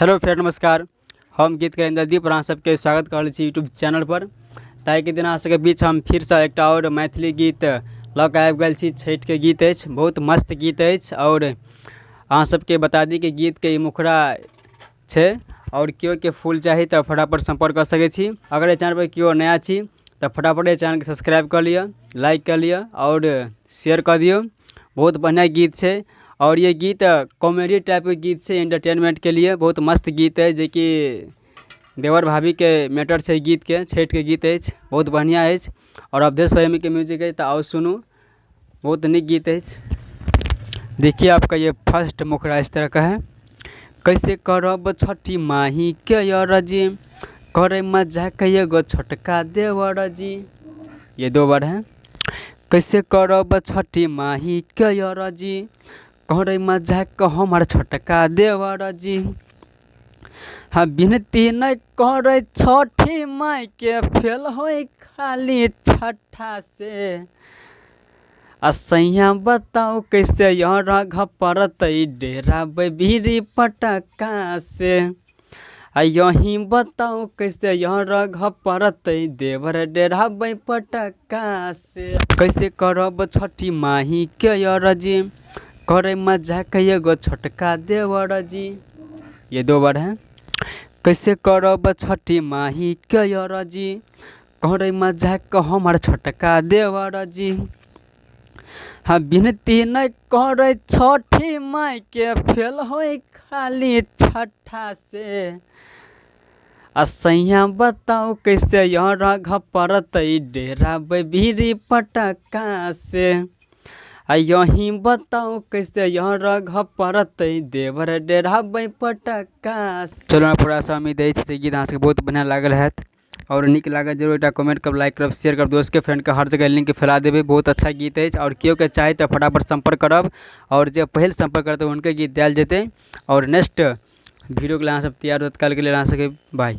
Hello friend, नमस्कार। हम गीत के इंद्रदीप और अहाँ सबके स्वागत कर यूट्यूब चैनल पर। ताकि के दिन अहाँ सबके बीच हम फिर से एक और मैथिली गीत लऽ कऽ आबि गेल छी। छठि के गीत अछि, बहुत मस्त गीत अछि और अहाँ सबके बता दी कि गीत के मुखड़ा छै और केओ के फूल चाही तो फटाफट संपर्क कर सकै छी। अगर ये चैनल पर केओ नया छी तो फटाफट ये चैनल के सब्सक्राइब कर लिया, लाइक कर लिया और शेयर कर दियो। बहुत बढ़िया गीत है और ये गीत कॉमेडी टाइप के गीत से एंटरटेनमेंट के लिए बहुत मस्त गीत है, जो कि देवर भाभी के मैटर से गीत के छठ के गीत है, बहुत बढ़िया है। और अवधेश प्रेमी के म्यूजिक है तो आओ सुनो, बहुत निक गीत है। देखिए आपका ये फर्स्ट मुखड़ा इस तरह का है। कैसे करब छठी माही के रजी, करे मजाक एगो छोटका देवर जी। ये 2 वर्ड है। कैसे करब छठी माही के रजी, करे मजाक हमार छोटका देवर जी। हाँ बिनती नहीं करे छठी माई के, फेल हो खाली छठा से। असैया बताओ कैसे रघ परत, डेरा बीरी पटका से। यही बताओ कैसे रघ परत, देवर डेरा पटका से। कैसे करब छठी माही के रजी, करे मजाक एगो छोटका देवर जी। ये 2 वर्ड है। कैसे करब छठी माही के रजी, करे मजाक हमार छोटका देवर जी। हाँ बिनती नहीं करे छठी माई के, फेल हो खाली छठा से। असैया बताओ कैसे रघ परत, डेरा बीरी पटका से। यही बताओ कैसे रघ परत, देवर डेरा पटका से। चलो पूरा सा उम्मीद है गीत अहाँ सबके बहुत बढ़िया लागल है और निक लागल जरूर एक कमेंट कर, लाइक करब, शेयर करब, दोस्त के फ्रेंड के हर जगह लिंक फैला देवे। बहुत अच्छा गीत है और केओ के चाहे तो फटाफट संपर्क करब और जो पहले संपर्क करते उनके गीत दिया जेते। और नेक्स्ट वीडियो के लिए अहाँ सब तैयार हो, कल के लिए अहाँ सबके बाय।